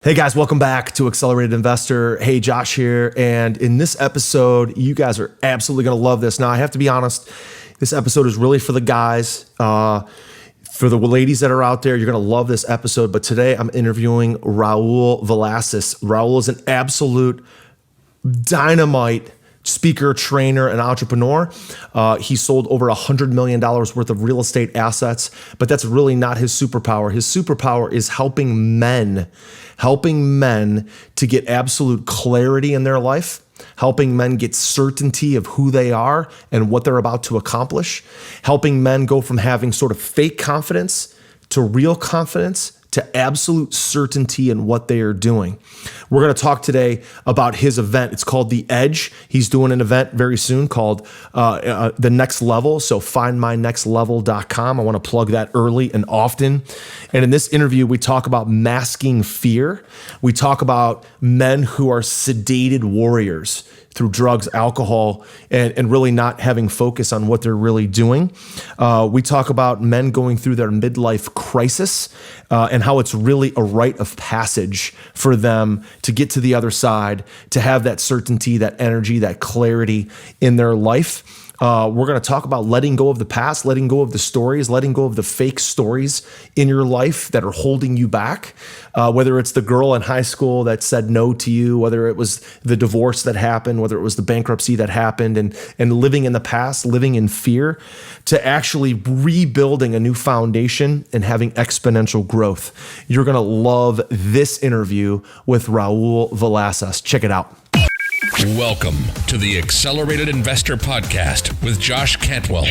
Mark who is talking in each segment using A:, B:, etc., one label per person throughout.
A: Hey guys, welcome back to Accelerated Investor. Hey, Josh here. And in this episode, you guys are absolutely going to love this. Now, I have to be honest, this episode is really for the guys. For the ladies that are out there, you're going to love this episode. But today I'm interviewing Raul Villacis. Raul is an absolute dynamite speaker, trainer, and entrepreneur. He sold over $100 million worth of real estate assets, but that's really not his superpower. His superpower is helping men to get absolute clarity in their life, helping men get certainty of who they are and what they're about to accomplish, helping men go from having sort of fake confidence to real confidence to absolute certainty in what they are doing. We're going to talk today about his event. It's called The Edge. He's doing an event very soon called The Next Level. So findmynextlevel.com. I want to plug that early and often. And in this interview, we talk about masking fear. We talk about men who are sedated warriors through drugs, alcohol, and really not having focus on what they're really doing. We talk about men going through their midlife crisis and how it's really a rite of passage for them to get to the other side, to have that certainty, that energy, that clarity in their life. We're going to talk about letting go of the past, letting go of the stories, letting go of the fake stories in your life that are holding you back. Whether it's the girl in high school that said no to you, whether it was the divorce that happened, whether it was the bankruptcy that happened, and living in the past, living in fear, to actually rebuilding a new foundation and having exponential growth. You're going to love this interview with Raul Villacis. Check it out.
B: Welcome to the Accelerated Investor Podcast with Josh Cantwell.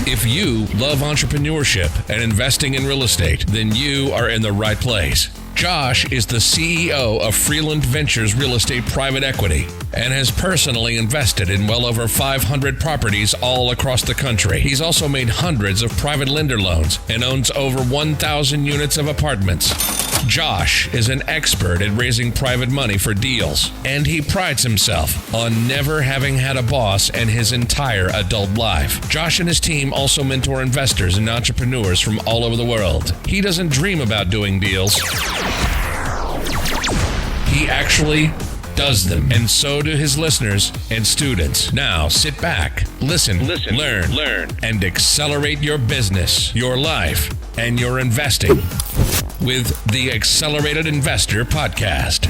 B: If you love entrepreneurship and investing in real estate, then you are in the right place. Josh is the CEO of Freeland Ventures Real Estate Private Equity and has personally invested in well over 500 properties all across the country. He's also made hundreds of private lender loans and owns over 1,000 units of apartments. Josh is an expert at raising private money for deals, and he prides himself on never having had a boss in his entire adult life. Josh and his team also mentor investors and entrepreneurs from all over the world. He doesn't dream about doing deals. He actually does them, and so do his listeners and students. Now sit back, listen, learn, and accelerate your business, your life, and your investing with the Accelerated Investor Podcast.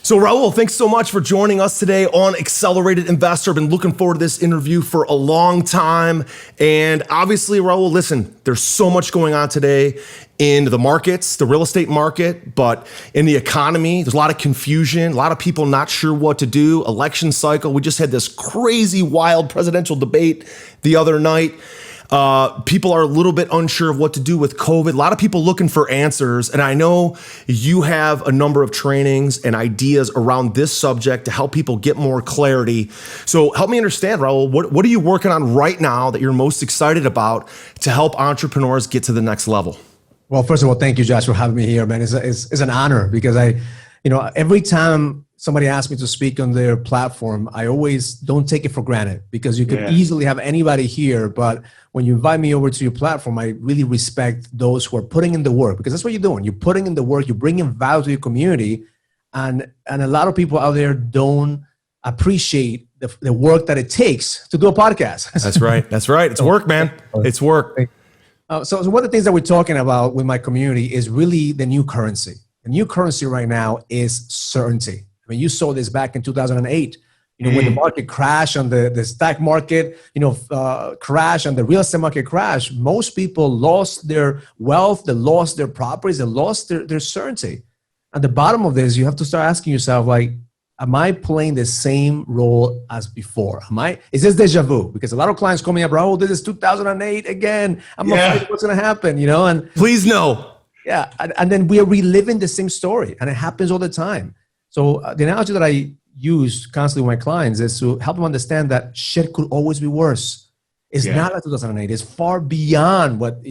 A: So Raul, thanks so much for joining us today on Accelerated Investor. I've been looking forward to this interview for a long time. And obviously, Raul, listen, there's so much going on today in the markets, the real estate market, but in the economy, there's a lot of confusion, a lot of people not sure what to do. Election cycle, we just had this crazy, wild presidential debate the other night. People are a little bit unsure of what to do with COVID. A lot of people looking for answers. And I know you have a number of trainings and ideas around this subject to help people get more clarity. So help me understand, Raul, what are you working on right now that you're most excited about to help entrepreneurs get to the next level?
C: Well, first of all, thank you, Josh, for having me here, man. It's an honor because every time somebody asks me to speak on their platform, I always don't take it for granted because you can easily have anybody here. But when you invite me over to your platform, I really respect those who are putting in the work because that's what you're doing. You're putting in the work, you're bringing value to your community. And a lot of people out there don't appreciate the work that it takes to do a podcast.
A: That's right. It's work, man. It's work.
C: So one of the things that we're talking about with my community is really the new currency. The new currency right now is certainty. I mean, you saw this back in 2008, when the market crashed on the stock market, crash and the real estate market crashed. Most people lost their wealth, they lost their properties, they lost their certainty. At the bottom of this, you have to start asking yourself, am I playing the same role as before? Is this deja vu? Because a lot of clients call me up, Raul, this is 2008 again. I'm afraid what's going to happen, and
A: please no.
C: Yeah. And then we are reliving the same story and it happens all the time. So the analogy that I use constantly with my clients is to help them understand that shit could always be worse. It's not like 2008. It's far beyond what,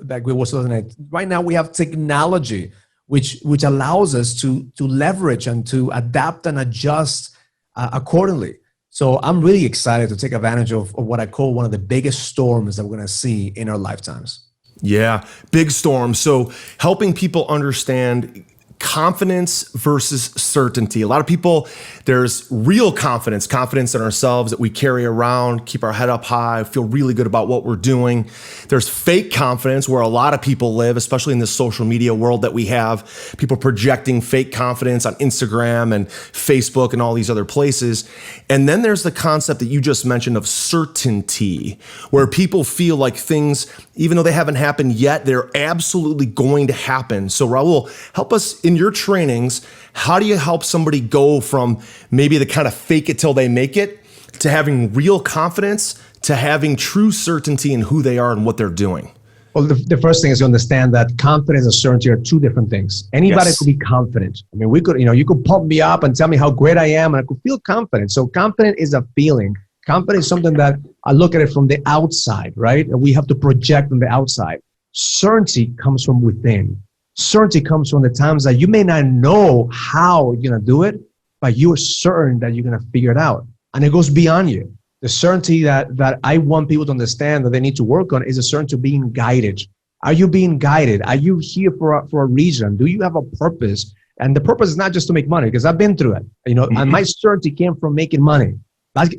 C: back we was 2008. Right now we have technology which allows us to leverage and to adapt and adjust accordingly. So I'm really excited to take advantage of what I call one of the biggest storms that we're going to see in our lifetimes.
A: Yeah, big storm. So helping people understand confidence versus certainty. A lot of people, there's real confidence in ourselves that we carry around, keep our head up high, feel really good about what we're doing. There's fake confidence where a lot of people live, especially in this social media world that we have, people projecting fake confidence on Instagram and Facebook and all these other places. And then there's the concept that you just mentioned of certainty, where people feel like things, even though they haven't happened yet, they're absolutely going to happen. So Raul, help us in your trainings. How do you help somebody go from maybe the kind of fake it till they make it to having real confidence to having true certainty in who they are and what they're doing?
C: Well, the first thing is to understand that confidence and certainty are two different things. Anybody could be confident. I mean, you could pump me up and tell me how great I am, and I could feel confident. So confident is a feeling. Confidence is something that I look at it from the outside, right? And we have to project on the outside. Certainty comes from within. Certainty comes from the times that you may not know how you're going to do it, but you're certain that you're going to figure it out. And it goes beyond you. The certainty that I want people to understand that they need to work on is a certainty of being guided. Are you being guided? Are you here for a reason? Do you have a purpose? And the purpose is not just to make money, because I've been through it. And my certainty came from making money.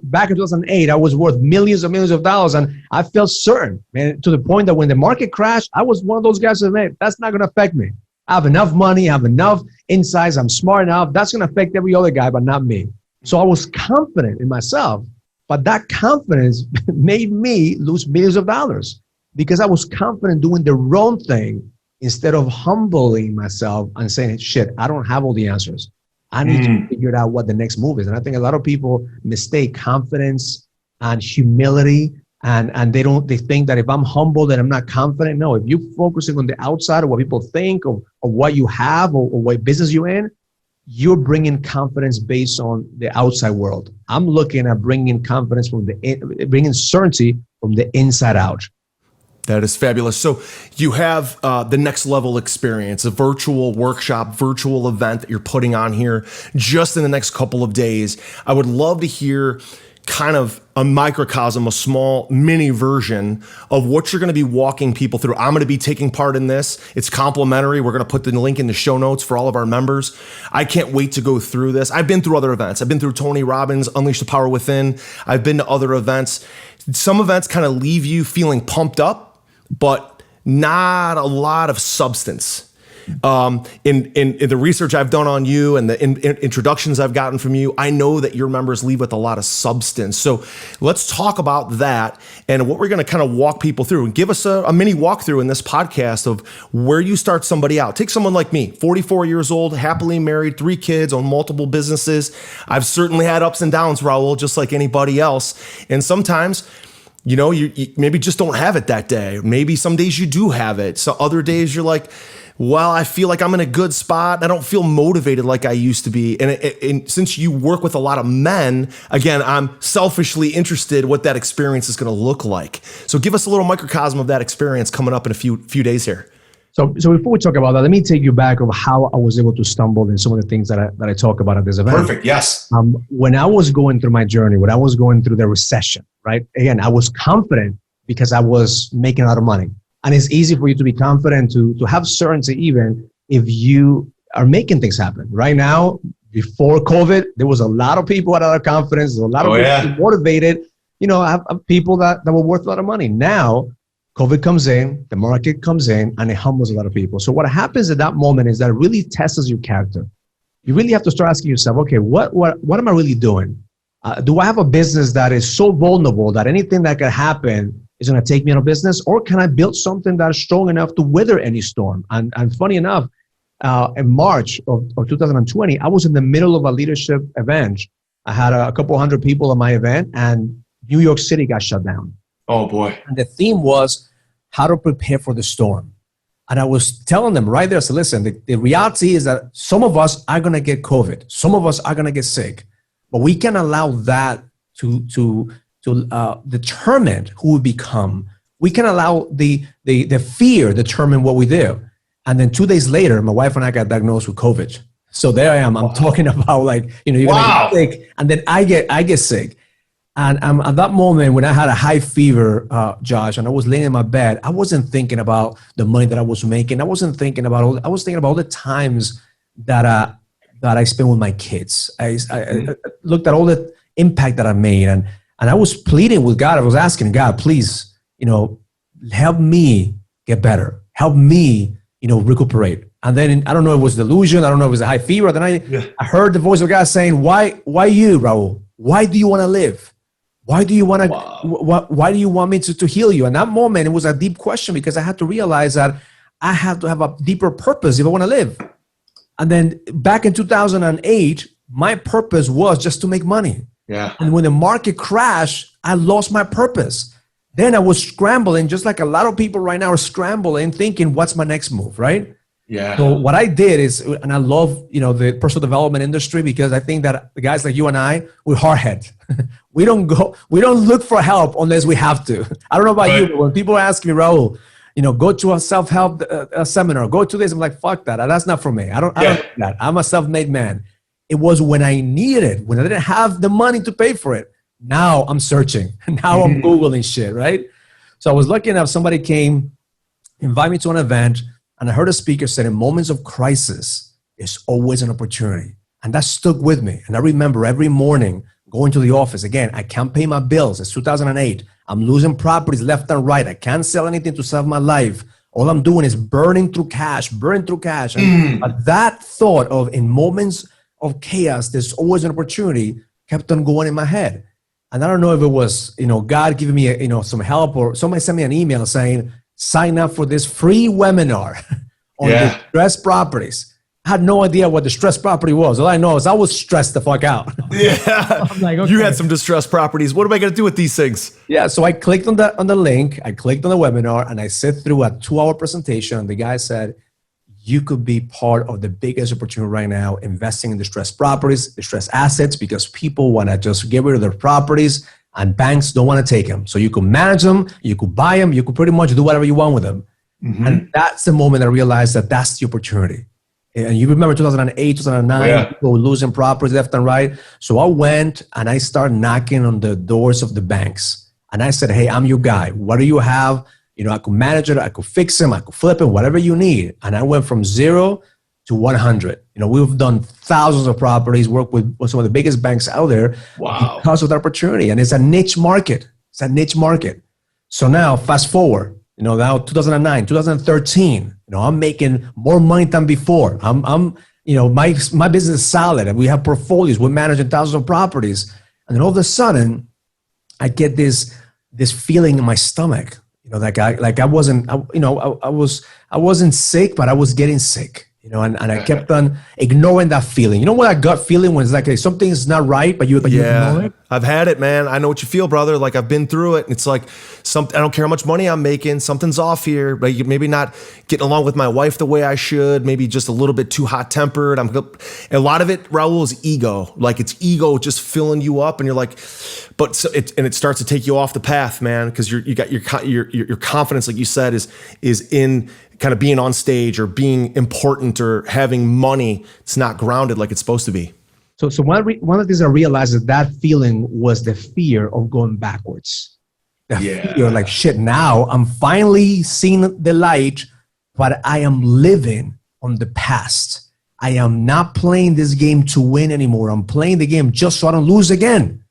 C: Back in 2008, I was worth millions and millions of dollars, and I felt certain, man, to the point that when the market crashed, I was one of those guys that, man, that's not going to affect me. I have enough money, I have enough insights, I'm smart enough. That's going to affect every other guy, but not me. So I was confident in myself, but that confidence made me lose millions of dollars because I was confident doing the wrong thing instead of humbling myself and saying, shit, I don't have all the answers. I need to figure out what the next move is. And I think a lot of people mistake confidence and humility, and they think that if I'm humble, then I'm not confident. No, if you're focusing on the outside of what people think or what you have or what business you're in, you're bringing confidence based on the outside world. I'm looking at bringing confidence bringing certainty from the inside out.
A: That is fabulous. So you have the next level experience, a virtual workshop, virtual event that you're putting on here just in the next couple of days. I would love to hear kind of a microcosm, a small mini version of what you're going to be walking people through. I'm going to be taking part in this. It's complimentary. We're going to put the link in the show notes for all of our members. I can't wait to go through this. I've been through other events. I've been through Tony Robbins, Unleash the Power Within. I've been to other events. Some events kind of leave you feeling pumped up, but not a lot of substance. In the research I've done on you and the introductions I've gotten from you, I know that your members leave with a lot of substance. So let's talk about that and what we're going to kind of walk people through, and give us a mini walkthrough in this podcast of where you start somebody out. Take someone like me, 44 years old, happily married, 3 kids, own multiple businesses. I've certainly had ups and downs, Raul, just like anybody else. And sometimes, you maybe just don't have it that day. Maybe some days you do have it. So other days you're like, well, I feel like I'm in a good spot. I don't feel motivated like I used to be. And since you work with a lot of men, again, I'm selfishly interested what that experience is going to look like. So give us a little microcosm of that experience coming up in a few days here.
C: So before we talk about that, let me take you back of how I was able to stumble in some of the things that I talk about at this event.
A: Perfect. Yes.
C: When I was going through my journey, when I was going through the recession, right? Again, I was confident because I was making a lot of money. And it's easy for you to be confident, to have certainty even if you are making things happen. Right now, before COVID, there was a lot of people had a lot of confidence. There was a lot of people motivated. I have people that were worth a lot of money. Now, COVID comes in, the market comes in, and it humbles a lot of people. So what happens at that moment is that it really tests your character. You really have to start asking yourself, okay, what am I really doing? Do I have a business that is so vulnerable that anything that can happen is going to take me out of business? Or can I build something that is strong enough to weather any storm? And funny enough, in March of 2020, I was in the middle of a leadership event. I had a couple hundred people at my event, and New York City got shut down.
A: Oh, boy.
C: And the theme was how to prepare for the storm. And I was telling them right there, so listen, the reality is that some of us are going to get COVID. Some of us are going to get sick. But we can allow that to determine who we become. We can allow the fear determine what we do. And then 2 days later, my wife and I got diagnosed with COVID. So there I am. I'm talking about you're going to get sick, and then I get sick. And at that moment, when I had a high fever, Josh, and I was laying in my bed, I wasn't thinking about the money that I was making. I wasn't thinking about I was thinking about all the times that I spent with my kids. I looked at all the impact that I made, and I was pleading with God. I was asking God, please, help me get better. Help me, recuperate. And then I don't know if it was delusion. I don't know if it was a high fever. Then I heard the voice of God saying, why you, Raul? Why do you want to live? Why do you want to, why do you want me to heal you? And that moment, it was a deep question because I had to realize that I have to have a deeper purpose if I want to live. And then back in 2008, my purpose was just to make money.
A: Yeah.
C: And when the market crashed, I lost my purpose. Then I was scrambling, just like a lot of people right now are scrambling, thinking, what's my next move, right?
A: Yeah.
C: So what I did is, and I love, the personal development industry because I think that the guys like you and I, we're hardhead. We don't look for help unless we have to. I don't know about you, but when people ask me, Raul, go to a self-help seminar, go to this, I'm like, fuck that. That's not for me. I don't do that. I'm a self-made man. It was when I needed it, when I didn't have the money to pay for it. Now I'm searching. Now I'm Googling shit, right? So I was lucky enough, somebody came, invited me to an event, and I heard a speaker say, in moments of crisis, there's always an opportunity. And that stuck with me. And I remember every morning going to the office. Again, I can't pay my bills. It's 2008. I'm losing properties left and right. I can't sell anything to save my life. All I'm doing is burning through cash. And that thought of in moments of chaos, there's always an opportunity, kept on going in my head. And I don't know if it was, God giving me, some help, or somebody sent me an email saying, sign up for this free webinar on distressed properties. I had no idea what distressed property was. All I know is I was stressed the fuck out.
A: Yeah.
C: I'm like, okay.
A: You had some distressed properties. What am I going to do with these things?
C: Yeah. So I clicked on the link. I clicked on the webinar and I sat through a 2-hour presentation. And the guy said, you could be part of the biggest opportunity right now, investing in distressed properties, distressed assets, because people want to just get rid of their properties and banks don't want to take them. So you could manage them, you could buy them, you could pretty much do whatever you want with them. Mm-hmm. And that's the moment I realized that that's the opportunity. And you remember 2008, 2009, people were losing properties left and right. So I went and I started knocking on the doors of the banks. And I said, hey, I'm your guy. What do you have? I could manage it. I could fix them. I could flip it, whatever you need. And I went from 0 to 100. We've done thousands of properties, worked with some of the biggest banks out there because of the opportunity. And it's a niche market. So now fast forward, now 2009, 2013, I'm making more money than before. My business is solid and we have portfolios. We're managing thousands of properties. And then all of a sudden I get this feeling in my stomach. I wasn't sick, but I was getting sick, and I kept on ignoring that feeling. You know what I gut feeling when it's like, hey, something's not right, but you ignore it?
A: I've had it, man. I know what you feel, brother. Like I've been through it. It's like I don't care how much money I'm making. Something's off here. Like maybe not getting along with my wife the way I should. Maybe just a little bit too hot tempered. A lot of it, Raul, is ego. Like it's ego just filling you up, and you're like, it starts to take you off the path, man. Because you got your confidence, like you said, is in kind of being on stage or being important or having money. It's not grounded like it's supposed to be.
C: So one of the things I realized is that feeling was the fear of going backwards. The fear, like, shit, now I'm finally seeing the light, but I am living on the past. I am not playing this game to win anymore. I'm playing the game just so I don't lose again.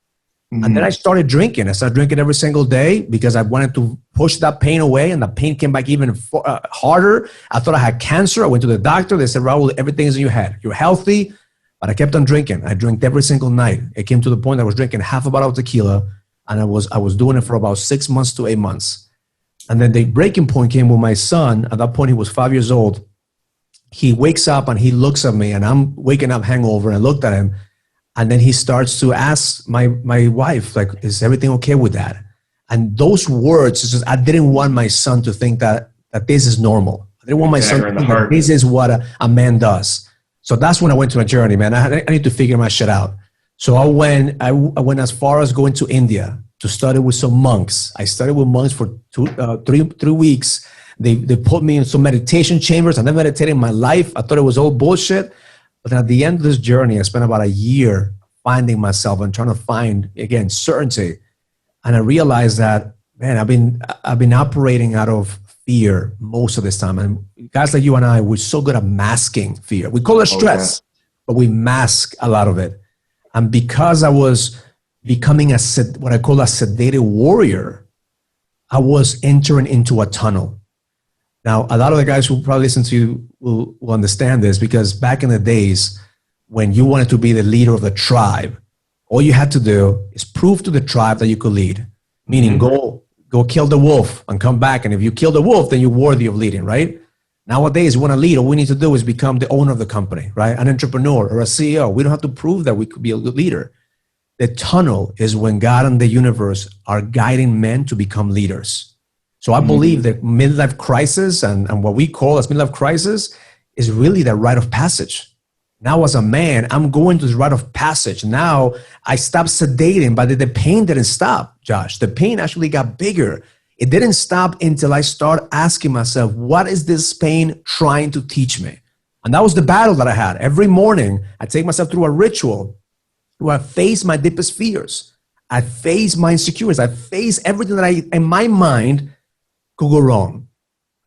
C: Mm-hmm. And then I started drinking. I started drinking every single day because I wanted to push that pain away, and the pain came back even harder. I thought I had cancer. I went to the doctor. They said, Raul, everything is in your head. You're healthy. But I kept on drinking. I drank every single night. It came to the point I was drinking half a bottle of tequila, and I was doing it for about 6 months to 8 months. And then the breaking point came with my son. At that point, he was 5 years old. He wakes up and he looks at me, and I'm waking up hangover, and I looked at him. And then he starts to ask my wife, like, is everything okay with that? And those words, it's just, I didn't want my son to think that this is normal. I didn't want my son to think that this is what a man does. So that's when I went to a journey, man. I need to figure my shit out. So I went as far as going to India to study with some monks. I studied with monks for 3 weeks. They put me in some meditation chambers. I never meditated in my life. I thought it was all bullshit. But at the end of this journey, I spent about a year finding myself and trying to find, again, certainty. And I realized that, man, I've been operating out of fear most of this time. And guys like you and I, we're so good at masking fear. We call it stress, but we mask a lot of it. And because I was becoming what I call a sedated warrior, I was entering into a tunnel. Now, a lot of the guys who probably listen to you will understand this, because back in the days when you wanted to be the leader of the tribe, all you had to do is prove to the tribe that you could lead, meaning go kill the wolf and come back. And if you kill the wolf, then you're worthy of leading, right? Nowadays, we want to lead. All we need to do is become the owner of the company, right? An entrepreneur or a CEO. We don't have to prove that we could be a good leader. The tunnel is when God and the universe are guiding men to become leaders. So I believe that midlife crisis and what we call as midlife crisis is really the rite of passage. Now, as a man, I'm going to this rite of passage. Now, I stopped sedating, but the pain didn't stop, Josh. The pain actually got bigger. It didn't stop until I started asking myself, what is this pain trying to teach me? And that was the battle that I had. Every morning, I take myself through a ritual where I face my deepest fears. I face my insecurities. I face everything that in my mind, could go wrong.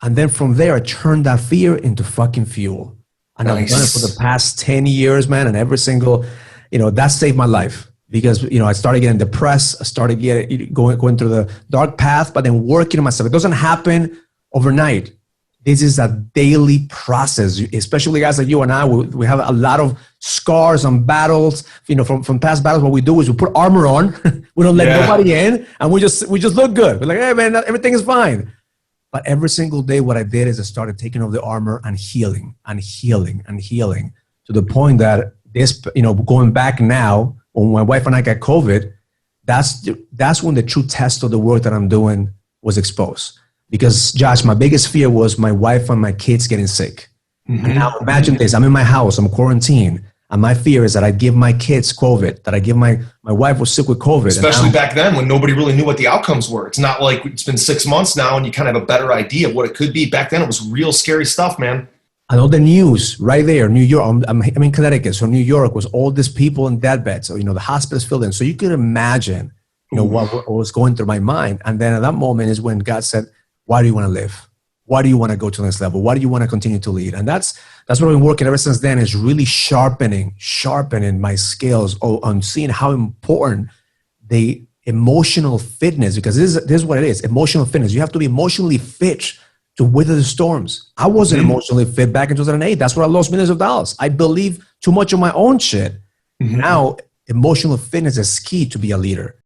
C: And then from there, I turned that fear into fucking fuel. And I've done it for the past 10 years, man. And every single, that saved my life, because, I started getting depressed. I started going through the dark path, but then working on myself. It doesn't happen overnight. This is a daily process, especially guys like you and I. We have a lot of scars on battles, from past battles. What we do is we put armor on. We don't let nobody in, and we just look good. We're like, hey, man, everything is fine. But every single day, what I did is I started taking off the armor and healing and healing and healing, to the point that going back now, when my wife and I got COVID, that's when the true test of the work that I'm doing was exposed. Because, Josh, my biggest fear was my wife and my kids getting sick. And now imagine this, I'm in my house, I'm quarantined, and my fear is that I give my kids COVID, that I give my wife was sick with COVID.
A: Especially back then when nobody really knew what the outcomes were. It's not like it's been 6 months now and you kind of have a better idea of what it could be. Back then it was real scary stuff, man.
C: I know the news right there, New York, I'm in Connecticut, so New York was all these people in deathbeds, so, the hospitals filled in. So you could imagine, what was going through my mind. And then at that moment is when God said, why do you want to live? Why do you want to go to the next level? Why do you want to continue to lead? And that's what I've been working ever since then, is really sharpening my skills on seeing how important the emotional fitness, because this is what it is, emotional fitness. You have to be emotionally fit to weather the storms. I wasn't emotionally fit back in 2008. That's where I lost millions of dollars. I believe too much on my own shit. Now, emotional fitness is key to be a leader.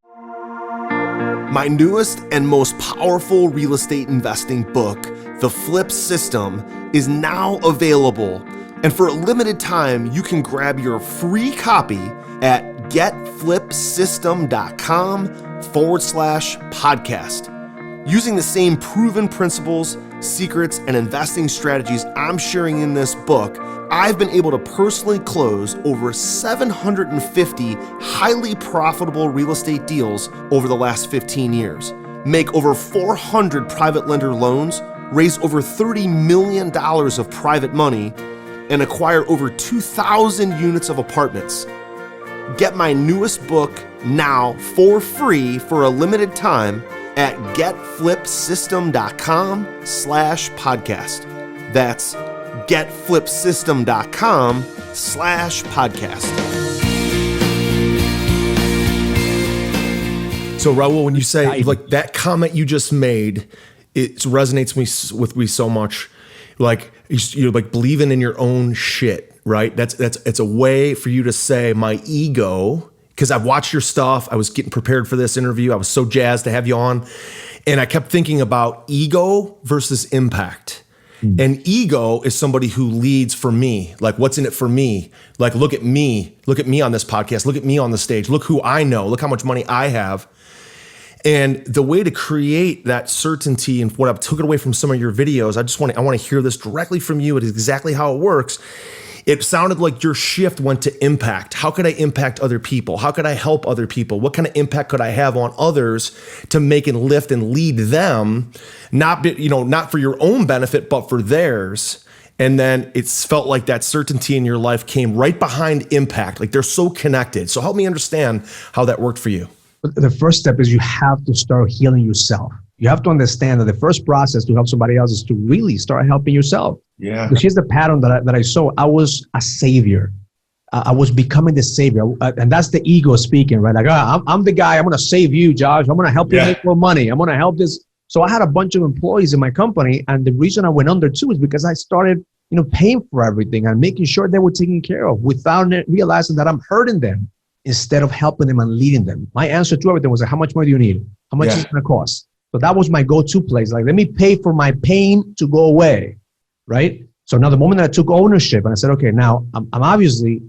A: My newest and most powerful real estate investing book, The Flip System, is now available. And for a limited time, you can grab your free copy at getflipsystem.com/podcast. Using the same proven principles, secrets, and investing strategies I'm sharing in this book, I've been able to personally close over 750 highly profitable real estate deals over the last 15 years, make over 400 private lender loans, raise over $30 million of private money, and acquire over 2,000 units of apartments. Get my newest book now for free for a limited time at getflipsystem.com/podcast. That's getflipsystem.com/podcast. So Raul, when you say like that comment you just made, it resonates with me so much. Like you're like believing in your own shit, right? It's a way for you to say my ego, because I've watched your stuff. I was getting prepared for this interview. I was so jazzed to have you on. And I kept thinking about ego versus impact. And ego is somebody who leads for me. Like, what's in it for me? Like, look at me. Look at me on this podcast. Look at me on the stage. Look who I know. Look how much money I have. And the way to create that certainty, and what I've taken away from some of your videos, I want to hear this directly from you. It is exactly how it works. It sounded like your shift went to impact. How could I impact other people? How could I help other people? What kind of impact could I have on others to make and lift and lead them? Not for your own benefit, but for theirs. And then it's felt like that certainty in your life came right behind impact. Like they're so connected. So help me understand how that worked for you.
C: The first step is you have to start healing yourself. You have to understand that the first process to help somebody else is to really start helping yourself.
A: Yeah.
C: Because here's the pattern that I saw. I was a savior. I was becoming the savior. And that's the ego speaking, right? Like, I'm the guy. I'm going to save you, Josh. I'm going to help you make more money. I'm going to help this. So I had a bunch of employees in my company. And the reason I went under too is because I started, paying for everything and making sure they were taken care of without realizing that I'm hurting them instead of helping them and leading them. My answer to everything was like, how much money do you need? How much is it going to cost? So that was my go-to place. Like, let me pay for my pain to go away, right? So now the moment that I took ownership and I said, okay, now I'm obviously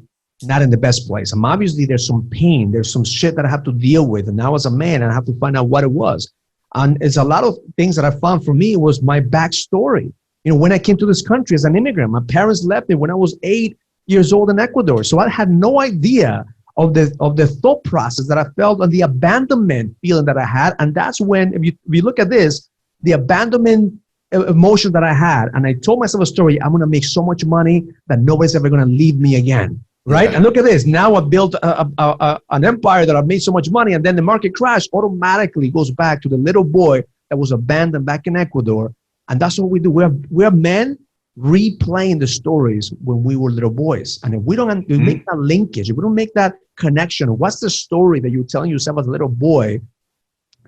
C: not in the best place. I'm obviously, there's some pain. There's some shit that I have to deal with. And now as a man, I have to find out what it was. And it's a lot of things that I found for me was my backstory. When I came to this country as an immigrant, my parents left me when I was 8 years old in Ecuador. So I had no idea of the thought process that I felt and the abandonment feeling that I had. And that's when, if you look at this, the abandonment emotion that I had, and I told myself a story, I'm going to make so much money that nobody's ever going to leave me again. Right? And look at this. Now I've built an empire that I've made so much money, and then the market crash automatically goes back to the little boy that was abandoned back in Ecuador. And that's what we do. We're men replaying the stories when we were little boys. And if we don't make that linkage, if we don't make that connection, what's the story that you're telling yourself as a little boy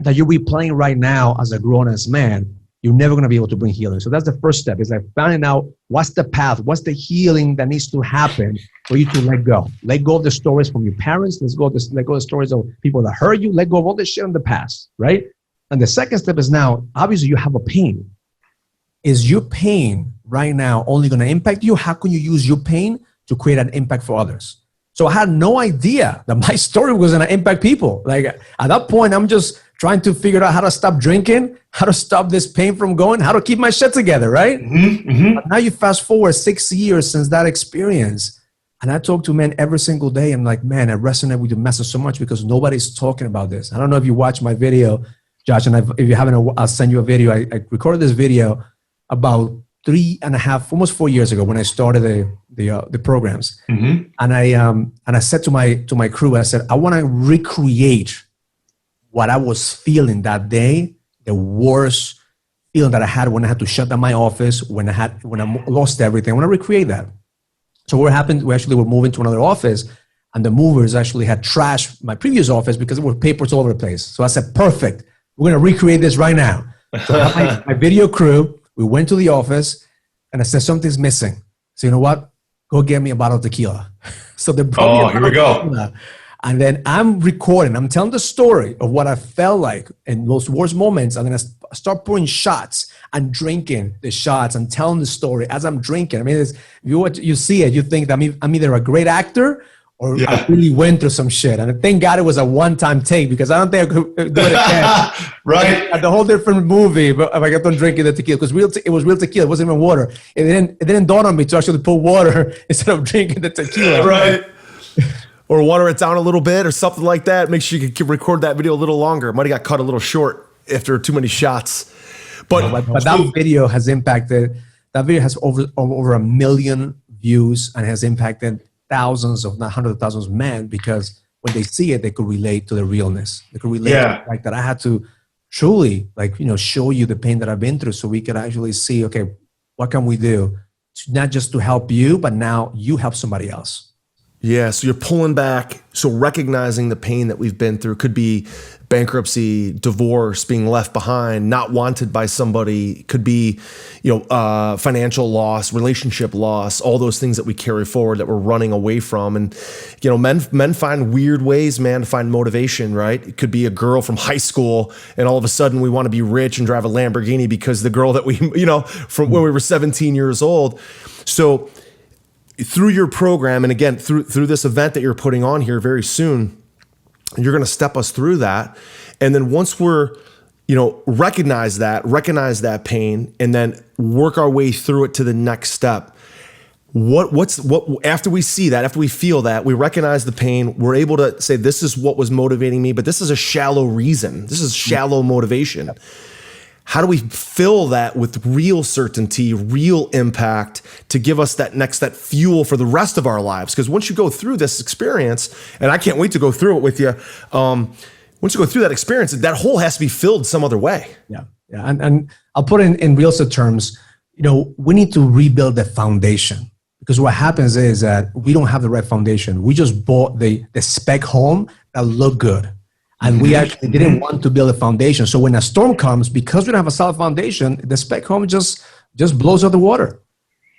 C: that you're replaying right now as a grown-ass man, you're never going to be able to bring healing. So that's the first step, is like finding out what's the path, what's the healing that needs to happen for you to let go. Let go of the stories from your parents. Let go of the stories of people that hurt you. Let go of all the shit in the past, right? And the second step is now, obviously you have a pain. Is your pain right now only going to impact you? How can you use your pain to create an impact for others? So I had no idea that my story was going to impact people. Like at that point, I'm just trying to figure out how to stop drinking, how to stop this pain from going, how to keep my shit together, right? But now you fast forward 6 years since that experience. And I talk to men every single day. I'm like, man, I resonate with your message so much because nobody's talking about this. I don't know if you watched my video, Josh, and if you haven't, I'll send you a video. I recorded this video about 3.5, almost 4 years ago when I started the programs. And I said to my crew, I said, I want to recreate what I was feeling that day, the worst feeling that I had when I had to shut down my office, when I lost everything. I want to recreate that. So what happened, we were moving to another office, and the movers actually had trashed my previous office because there were papers all over the place. So I said, perfect, we're going to recreate this right now. So I had my video crew, we went to the office, and I said, something's missing. So you know what? Go get me a bottle of tequila. So they brought me a bottle of tequila. And then I'm recording. I'm telling the story of what I felt like in those worst moments. And then I start pouring shots and drinking the shots and telling the story as I'm drinking. I mean, you see it, you think that I'm either a great actor or I really went through some shit. And thank God it was a one-time take because I don't think I could do it again.
A: Right.
C: At the whole different movie, but if I kept on drinking the tequila, because it was real tequila, it wasn't even water. It didn't dawn on me to actually put water instead of drinking the tequila.
A: Right. Or water it down a little bit or something like that. Make sure you can record that video a little longer. It might have got cut a little short after too many shots. But
C: that video has impacted, that video has over 1 million views and has impacted thousands of, not hundreds of thousands of men, because when they see it, they could relate to the realness. They could relate to the fact that I had to truly show you the pain that I've been through so we could actually see, okay, what can we do? Not just to help you, but now you help somebody else.
A: Yeah, so you're pulling back. So recognizing the pain that we've been through could be bankruptcy, divorce, being left behind, not wanted by somebody, could be, financial loss, relationship loss, all those things that we carry forward that we're running away from. And, men find weird ways, man, to find motivation, right? It could be a girl from high school and all of a sudden we want to be rich and drive a Lamborghini because the girl that we, from when we were 17 years old. So through your program, and again, through this event that you're putting on here very soon, you're going to step us through that. And then once we're, recognize that pain and then work our way through it to the next step. What after we see that, after we feel that, we recognize the pain, we're able to say, this is what was motivating me, but this is a shallow reason. This is shallow motivation. how do we fill that with real certainty, real impact to give us that fuel for the rest of our lives? Because once you go through this experience, and I can't wait to go through it with you, once you go through that experience, that hole has to be filled some other way.
C: Yeah. And I'll put it in real estate terms, we need to rebuild the foundation, because what happens is that we don't have the right foundation. We just bought the spec home that looked good. And we actually didn't want to build a foundation. So when a storm comes, because we don't have a solid foundation, the spec home just blows out the water.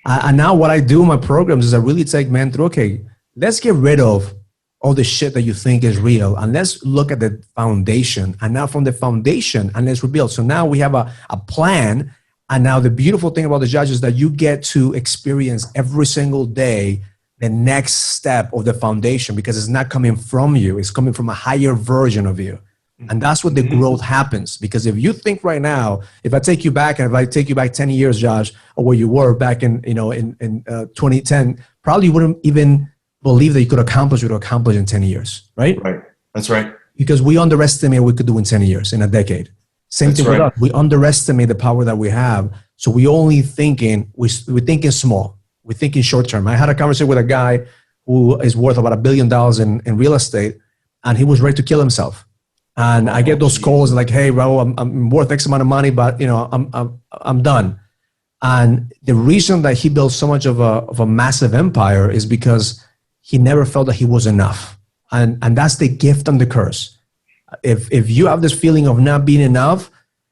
C: And now what I do in my programs is I really take men through, okay, let's get rid of all the shit that you think is real, and let's look at the foundation. And now from the foundation, and let's rebuild. So now we have a plan. And now the beautiful thing about the judge is that you get to experience every single day the next step of the foundation, because it's not coming from you, it's coming from a higher version of you. And that's what the growth happens. Because if you think right now, if I take you back 10 years, Josh, or where you were back in 2010, probably you wouldn't even believe that you could accomplish what you accomplished in 10 years, right?
A: Right. That's right.
C: Because we underestimate what we could do in 10 years, in a decade. Same thing with us. We underestimate the power that we have. So we're thinking small. We're thinking short term. I had a conversation with a guy who is worth about $1 billion in real estate, and he was ready to kill himself. And I get those calls like, "Hey, Raul, I'm worth X amount of money, but I'm done." And the reason that he built so much of a massive empire is because he never felt that he was enough. And that's the gift and the curse. If you have this feeling of not being enough,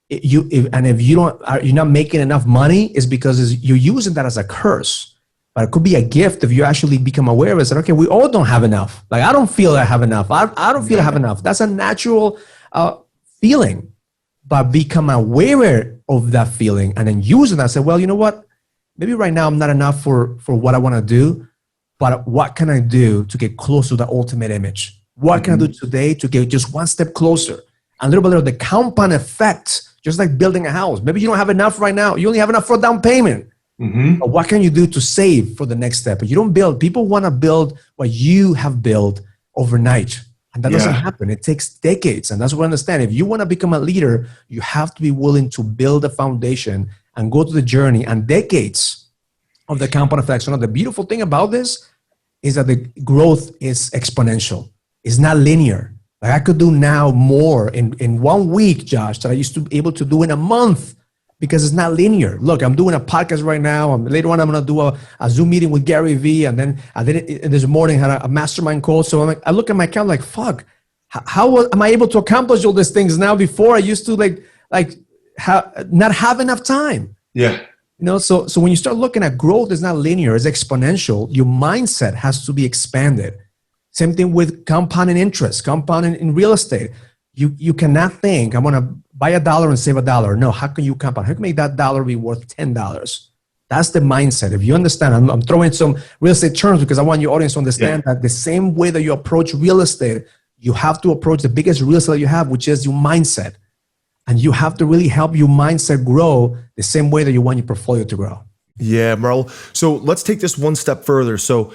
C: you're not making enough money, is because you're using that as a curse. But it could be a gift if you actually become aware of it. That, okay, we all don't have enough. Like, I don't feel I have enough. I don't feel I have enough. That's a natural feeling. But become aware of that feeling and then use it and say, well, you know what? Maybe right now I'm not enough for what I want to do, but what can I do to get close to the ultimate image? What can I do today to get just one step closer? And little by little, the compound effect, just like building a house. Maybe you don't have enough right now. You only have enough for a down payment. But what can you do to save for the next step? But you don't build. People want to build what you have built overnight. And that doesn't happen. It takes decades. And that's what I understand. If you want to become a leader, you have to be willing to build a foundation and go through the journey and decades of the compound effect. So now the beautiful thing about this is that the growth is exponential. It's not linear. Like, I could do now more in 1 week, Josh, that I used to be able to do in a month, because it's not linear. Look, I'm doing a podcast right now. Later on, I'm going to do a Zoom meeting with Gary Vee. And then this morning I had a mastermind call. So I look at my account like, fuck, how am I able to accomplish all these things now? Before I used to not have enough time.
A: Yeah.
C: So when you start looking at growth, it's not linear, it's exponential. Your mindset has to be expanded. Same thing with compounding interest, compounding in real estate. You cannot think, I'm going to buy $1 and save $1. No, how can you compound? How can you make that dollar be worth $10? That's the mindset. If you understand, I'm throwing some real estate terms because I want your audience to understand that the same way that you approach real estate, you have to approach the biggest real estate you have, which is your mindset. And you have to really help your mindset grow the same way that you want your portfolio to grow.
A: Yeah, Raul. So let's take this one step further. So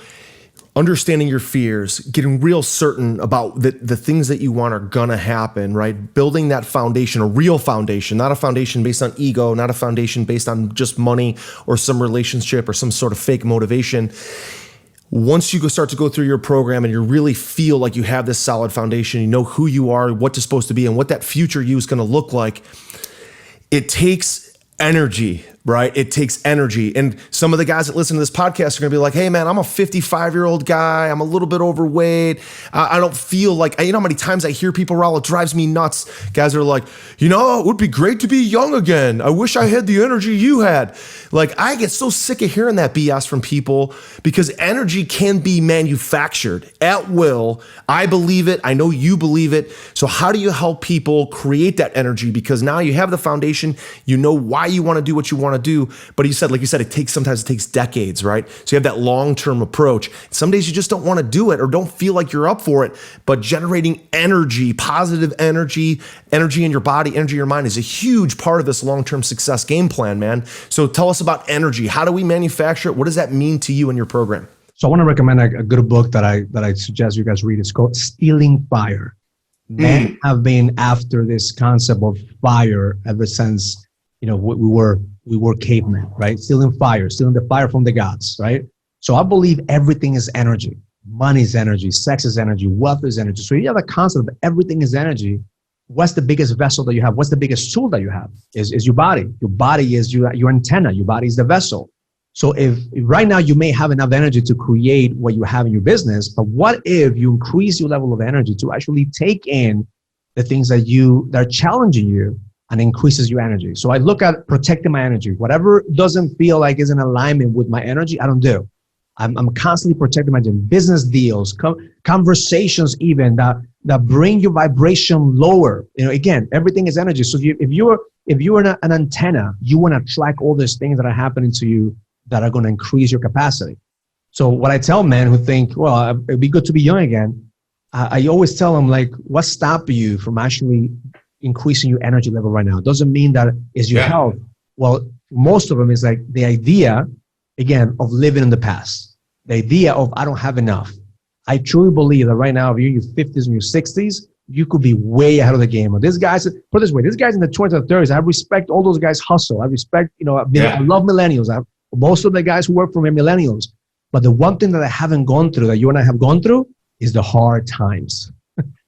A: understanding your fears, getting real certain about the things that you want are gonna happen, right? Building that foundation, a real foundation, not a foundation based on ego, not a foundation based on just money or some relationship or some sort of fake motivation. Once you start to go through your program and you really feel like you have this solid foundation, you know who you are, what you're supposed to be, and what that future you is gonna look like, it takes energy, right? It takes energy. And some of the guys that listen to this podcast are going to be like, hey man, I'm a 55-year-old guy. I'm a little bit overweight. I don't feel like, you know how many times I hear people, Raul, it drives me nuts. Guys are like, it would be great to be young again. I wish I had the energy you had. Like, I get so sick of hearing that BS from people because energy can be manufactured at will. I believe it. I know you believe it. So how do you help people create that energy? Because now you have the foundation, you know why you want to do what you want to do. But like you said, sometimes it takes decades, right? So you have that long-term approach. Some days you just don't want to do it or don't feel like you're up for it, but generating energy, positive energy in your body, energy in your mind is a huge part of this long-term success game plan, man. So tell us about energy. How do we manufacture it? What does that mean to you and your program?
C: So I want to recommend a good book that I suggest you guys read. It's called Stealing Fire. Men have been after this concept of fire ever since we were cavemen, right? Stealing the fire from the gods, right? So I believe everything is energy. Money is energy, sex is energy, wealth is energy. So you have a concept of everything is energy. What's the biggest vessel that you have? What's the biggest tool that you have? Is your body. Your body is your antenna. Your body is the vessel. So if right now you may have enough energy to create what you have in your business, but what if you increase your level of energy to actually take in the things that are challenging you and increases your energy? So I look at protecting my energy. Whatever doesn't feel like is in alignment with my energy, I don't do. I'm constantly protecting my business deals, conversations even that bring your vibration lower. Again, everything is energy. So if you're an antenna, you want to track all these things that are happening to you that are going to increase your capacity. So what I tell men who think, well, it'd be good to be young again, I always tell them, like, what's stopping you from actually increasing your energy level right now? It doesn't mean that it's your health. Well, most of them is like the idea, again, of living in the past. The idea of I don't have enough. I truly believe that right now, if you're in your 50s and your 60s, you could be way ahead of the game. These guys, put it this way, these guys in the 20s and 30s, I respect all those guys hustle. I respect, I love millennials. Most of the guys who work for me are millennials. But the one thing that I haven't gone through, that you and I have gone through, is the hard times.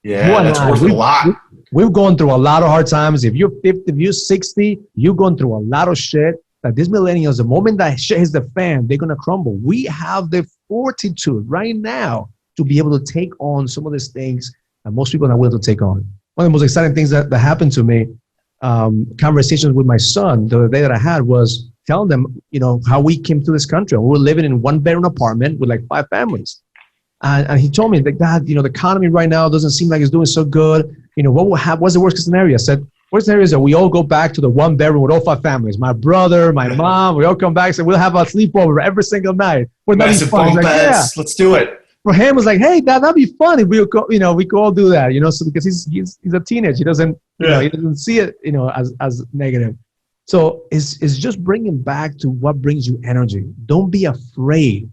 D: Yeah, that's worth a lot.
C: We've gone through a lot of hard times. If you're 50, if you're 60, you've gone through a lot of shit. That these millennials, the moment that shit hits the fan, they're going to crumble. We have the fortitude right now to be able to take on some of these things that most people are not willing to take on. One of the most exciting things that happened to me, conversations with my son the other day that I had was telling them, how we came to this country. We were living in one bedroom apartment with like 5 families. And he told me that, God, the economy right now doesn't seem like it's doing so good. What will happen? What's the worst case scenario? I said, worst scenario is that we all go back to the one bedroom with all 5 families. My brother, my mom, we all come back. So we'll have a sleepover every single night.
D: Massive bunk beds. Let's do it.
C: For him, it was like, hey, that'd be fun if we could all do that. So because he's a teenager, he doesn't, he doesn't see it, as negative. So it's just bringing back to what brings you energy. Don't be afraid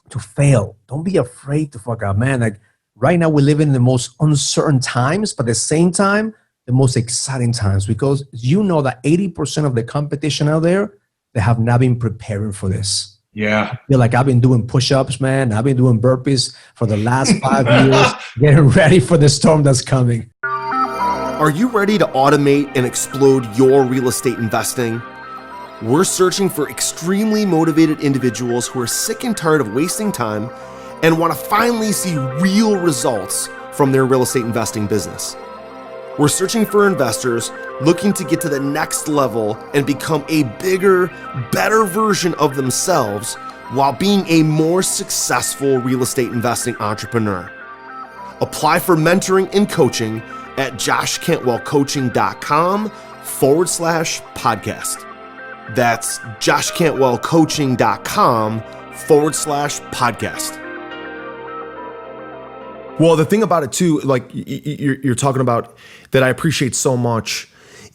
C: to fail. Don't be afraid to fuck up, man. Like right now, we live in the most uncertain times, but at the same time, the most exciting times, because that 80% of the competition out there, they have not been preparing for this.
D: Yeah.
C: I feel like I've been doing push-ups, man. I've been doing burpees for the last 5 years, getting ready for the storm that's coming.
A: Are you ready to automate and explode your real estate investing? We're searching for extremely motivated individuals who are sick and tired of wasting time and want to finally see real results from their real estate investing business. We're searching for investors looking to get to the next level and become a bigger, better version of themselves while being a more successful real estate investing entrepreneur. Apply for mentoring and coaching at joshcantwellcoaching.com/podcast. That's joshcantwellcoaching.com/podcast. Well, the thing about it too, like you're talking about that I appreciate so much,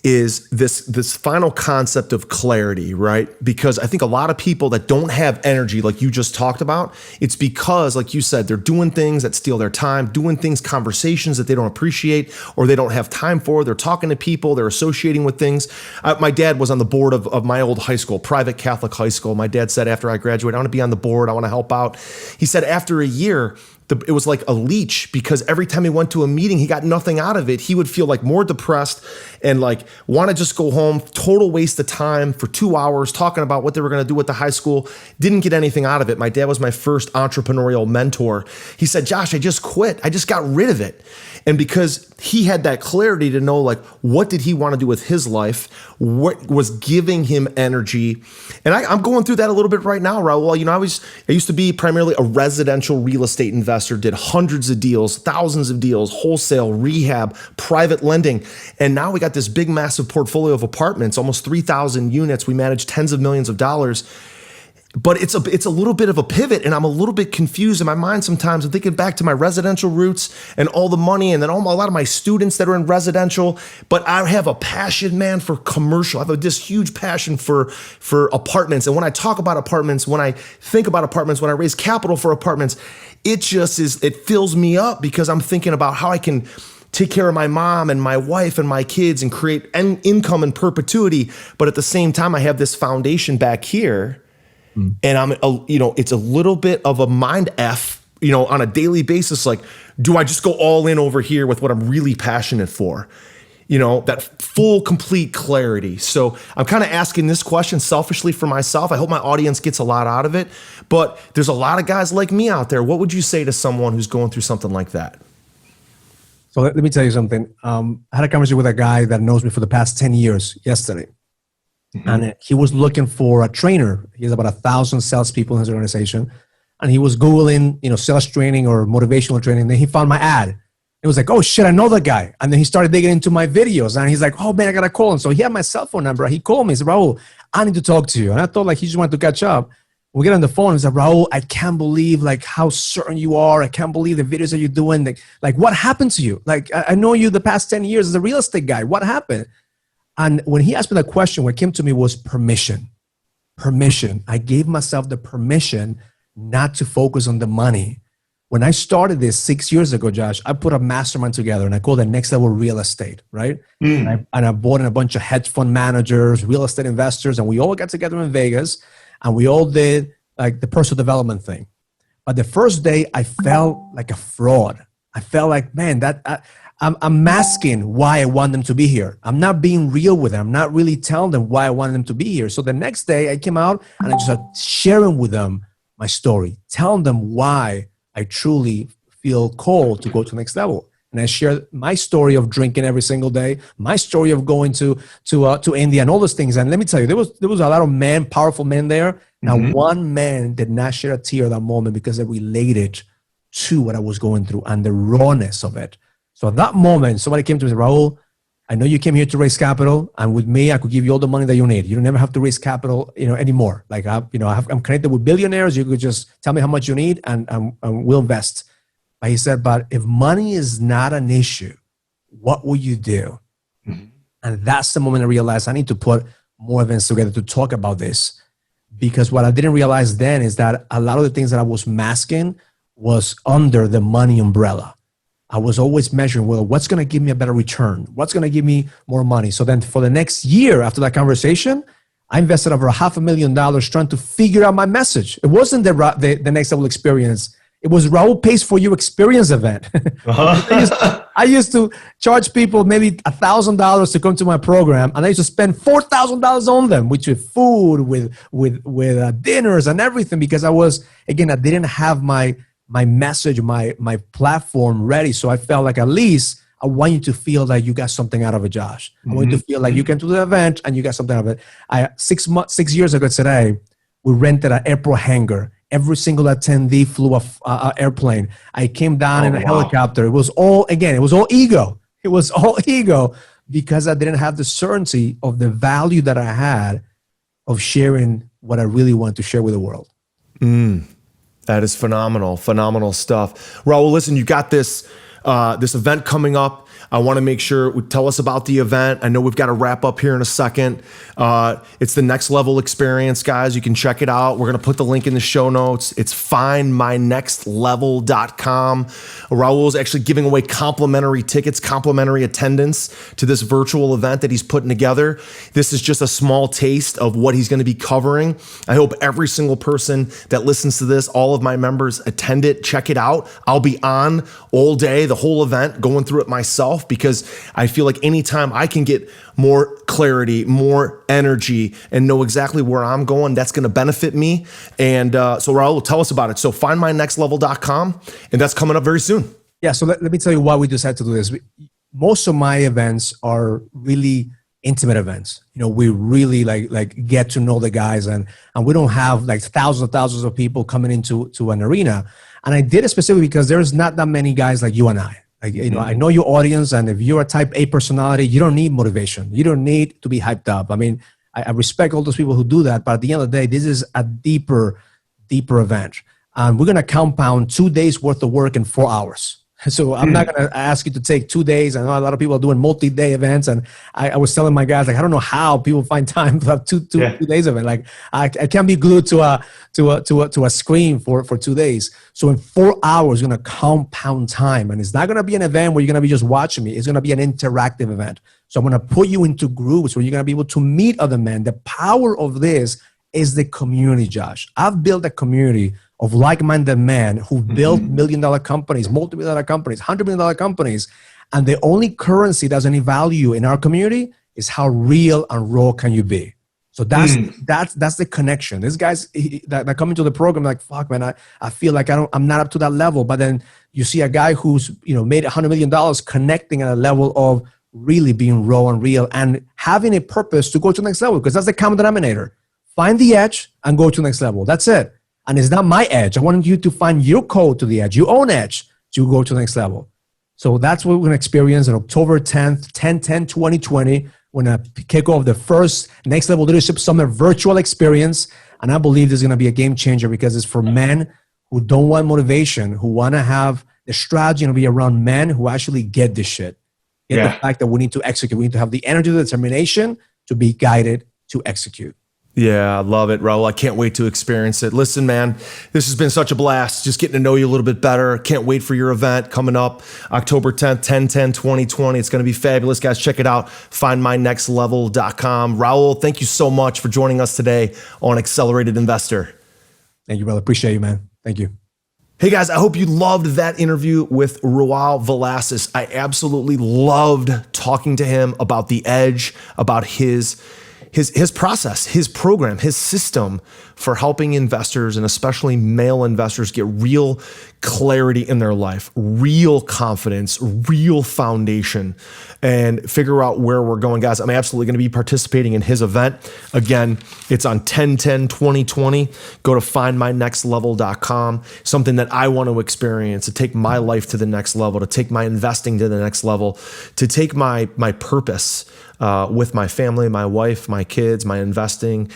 A: is this final concept of clarity, right? Because I think a lot of people that don't have energy, like you just talked about, it's because, like you said, they're doing things that steal their time, doing conversations that they don't appreciate or they don't have time for. They're talking to people, they're associating with things. My dad was on the board of my old high school, private Catholic high school. My dad said, after I graduated, I want to be on the board, I want to help out. He said after a year, it was like a leech, because every time he went to a meeting, he got nothing out of it. He would feel like more depressed and like want to just go home. Total waste of time for 2 hours talking about what they were going to do at the high school. Didn't get anything out of it. My dad was my first entrepreneurial mentor. He said, Josh, I just quit. I just got rid of it. And because he had that clarity to know, like, what did he want to do with his life? What was giving him energy? And I'm going through that a little bit right now, Raul. I used to be primarily a residential real estate investor, did hundreds of deals, thousands of deals, wholesale, rehab, private lending. And now we got this big, massive portfolio of apartments, almost 3,000 units. We manage tens of millions of dollars. But it's a little bit of a pivot, and I'm a little bit confused in my mind sometimes. I'm thinking back to my residential roots and all the money, and then a lot of my students that are in residential. But I have a passion, man, for commercial. I have this huge passion for apartments. And when I talk about apartments, when I think about apartments, when I raise capital for apartments, it fills me up, because I'm thinking about how I can take care of my mom and my wife and my kids and create income in perpetuity. But at the same time, I have this foundation back here, and it's a little bit of a mind F, on a daily basis. Like, do I just go all in over here with what I'm really passionate for? That full, complete clarity. So I'm kind of asking this question selfishly for myself. I hope my audience gets a lot out of it, but there's a lot of guys like me out there. What would you say to someone who's going through something like that?
C: So let me tell you something. I had a conversation with a guy that knows me for the past 10 years yesterday. And he was looking for a trainer. He has about 1,000 salespeople in his organization. And he was Googling, sales training or motivational training. Then he found my ad. It was like, oh shit, I know the guy. And then he started digging into my videos. And he's like, oh man, I got to call him. So he had my cell phone number. He called me. He said, Raul, I need to talk to you. And I thought like he just wanted to catch up. We get on the phone and said, Raul, I can't believe like how certain you are. I can't believe the videos that you're doing. Like what happened to you? Like I know you the past 10 years as a real estate guy. What happened? And when he asked me that question, what came to me was permission. Permission. I gave myself the permission not to focus on the money. When I started this 6 years ago, Josh, I put a mastermind together and I called it Next Level Real Estate, right? And I brought in a bunch of hedge fund managers, real estate investors, and we all got together in Vegas. And we all did like the personal development thing. But the first day I felt like a fraud. I felt like, man, I'm masking why I want them to be here. I'm not being real with them. I'm not really telling them why I want them to be here. So the next day I came out and I just started sharing with them my story, telling them why I truly feel called to go to the next level. And I shared my story of drinking every single day, my story of going to India and all those things. And let me tell you, there was a lot of powerful men there. Now, one man did not shed a tear at that moment because it related to what I was going through and the rawness of it. So at that moment, somebody came to me and said, Raul, I know you came here to raise capital, and with me, I could give you all the money that you need. You don't never have to raise capital, anymore. Like I'm connected with billionaires. You could just tell me how much you need, and we'll invest. But he said, but if money is not an issue, what will you do? And that's the moment I realized I need to put more events together to talk about this. Because what I didn't realize then is that a lot of the things that I was masking was under the money umbrella. I was always measuring, well, what's going to give me a better return? What's going to give me more money? So then for the next year after that conversation, I invested over $500,000 trying to figure out my message. It wasn't the Next Level Experience. It was Raul Pays For You Experience event. I used to charge people maybe $1,000 to come to my program, and I used to spend $4,000 on them, which with food, with dinners and everything, because I didn't have my message, my platform ready. So I felt like at least I want you to feel that you got something out of it, Josh. I want you to feel like you came to the event and you got something out of it. 6 years ago today, we rented an airport hangar. Every single attendee flew an airplane. I came down in a helicopter. It was all ego. It was all ego because I didn't have the certainty of the value that I had of sharing what I really wanted to share with the world.
A: That is phenomenal stuff. Raul, listen, you got this event coming up. I want to make sure tell us about the event. I know we've got to wrap up here in a second. It's the Next Level Experience, guys. You can check it out. We're going to put the link in the show notes. It's findmynextlevel.com. Raul is actually giving away complimentary tickets, complimentary attendance to this virtual event that he's putting together. This is just a small taste of what he's going to be covering. I hope every single person that listens to this, all of my members, attend it, check it out. I'll be on all day, the whole event, going through it myself, because I feel like anytime I can get more clarity, more energy, and know exactly where I'm going, that's going to benefit me. And so Raul, tell us about it. So findmynextlevel.com, and that's coming up very soon.
C: Yeah, so let me tell you why we decided to do this. Most of my events are really intimate events. We really like get to know the guys, and we don't have like thousands of people coming into an arena. And I did it specifically because there's not that many guys like you and I. I know your audience, and if you're a type A personality, you don't need motivation. You don't need to be hyped up. I mean, I respect all those people who do that, but at the end of the day, this is a deeper event. And we're going to compound 2 days worth of work in 4 hours. So I'm not going to ask you to take 2 days. I know a lot of people are doing multi-day events, and I was telling my guys, like, I don't know how people find time to have two days of it. Like, I can't be glued to a screen for 2 days. So in 4 hours, you're going to compound time, and it's not going to be an event where you're going to be just watching me. It's going to be an interactive event. So I'm going to put you into groups where you're going to be able to meet other men. The power of this is the community, Josh. I've built a community of like-minded men who built million-dollar companies, multi-million-dollar companies, $100 million companies, and the only currency that's any value in our community is how real and raw can you be. So that's the connection. These guys that come into the program like, fuck, man, I feel like I'm not up to that level. But then you see a guy who's made $100 million connecting at a level of really being raw and real and having a purpose to go to the next level, because that's the common denominator. Find the edge and go to the next level. That's it. And it's not my edge. I want you to find your code to the edge, your own edge, to go to the next level. So that's what we're going to experience on October 10th, 10/10/2020. We're going to kick off the first Next Level Leadership Summit virtual experience. And I believe this is going to be a game changer, because it's for men who don't want motivation, who want to have the strategy and be around men who actually get this shit. Get the fact that we need to execute. We need to have the energy, the determination to be guided to execute.
A: Yeah, I love it, Raul. I can't wait to experience it. Listen, man, this has been such a blast, just getting to know you a little bit better. Can't wait for your event coming up October 10th, 10/10/2020. It's going to be fabulous, guys. Check it out, findmynextlevel.com. Raul, thank you so much for joining us today on Accelerated Investor.
C: Thank you, brother. Appreciate you, man. Thank you.
A: Hey guys, I hope you loved that interview with Raul Villacis. I absolutely loved talking to him about the edge, about his process, his program, his system for helping investors, and especially male investors, get real clarity in their life, real confidence, real foundation, and figure out where we're going. Guys, I'm absolutely going to be participating in his event. Again, it's on 10/10/2020. Go to findmynextlevel.com. Something that I want to experience, to take my life to the next level, to take my investing to the next level, to take my purpose with my family, my wife, my kids, my investing,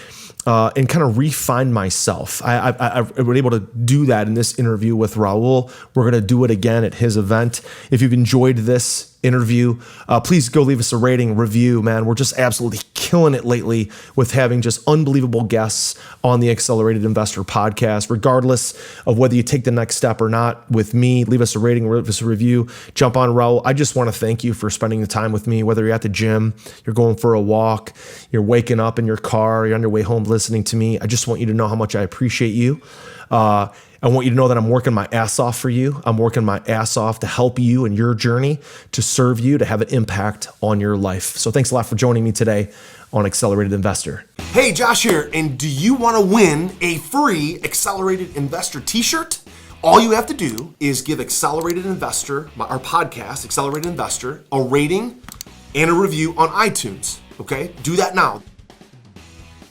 A: and kind of refine myself. I was able to do that in this interview with Raul. We're going to do it again at his event. If you've enjoyed this interview, please go leave us a rating, review, man. We're just absolutely killing it lately with having just unbelievable guests on the Accelerated Investor podcast. Regardless of whether you take the next step or not with me, leave us a rating, leave us a review, jump on Raul. I just want to thank you for spending the time with me, whether you're at the gym, you're going for a walk, you're waking up in your car, you're on your way home listening to me. I just want you to know how much I appreciate you. I want you to know that I'm working my ass off for you. I'm working my ass off to help you in your journey, to serve you, to have an impact on your life. So thanks a lot for joining me today on Accelerated Investor. Hey, Josh here, and do you want to win a free Accelerated Investor t-shirt? All you have to do is give Accelerated Investor, our podcast, Accelerated Investor, a rating and a review on iTunes, okay? Do that now.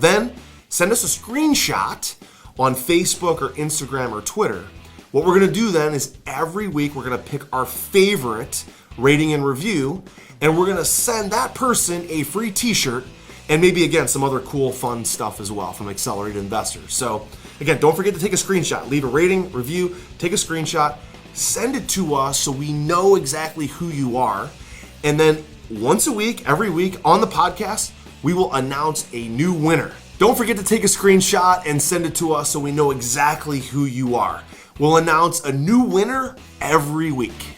A: Then send us a screenshot on Facebook or Instagram or Twitter. What we're gonna do then is every week we're gonna pick our favorite rating and review, and we're gonna send that person a free t-shirt, and maybe again some other cool fun stuff as well from Accelerated Investors. So again, don't forget to take a screenshot, leave a rating, review, take a screenshot, send it to us so we know exactly who you are, and then once a week, every week on the podcast, we will announce a new winner. Don't forget to take a screenshot and send it to us so we know exactly who you are. We'll announce a new winner every week.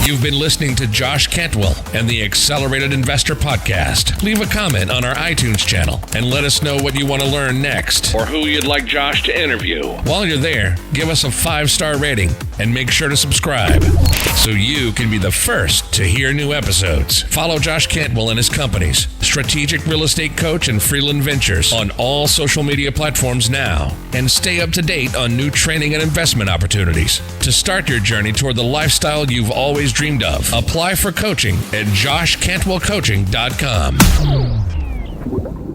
B: You've been listening to Josh Cantwell and the Accelerated Investor Podcast. Leave a comment on our iTunes channel and let us know what you want to learn next or who you'd like Josh to interview. While you're there, give us a 5-star rating and make sure to subscribe so you can be the first to hear new episodes. Follow Josh Cantwell and his companies, Strategic Real Estate Coach and Freeland Ventures, on all social media platforms now, and stay up to date on new training and investment opportunities. To start your journey toward the lifestyle you've always dreamed of, apply for coaching at joshcantwellcoaching.com.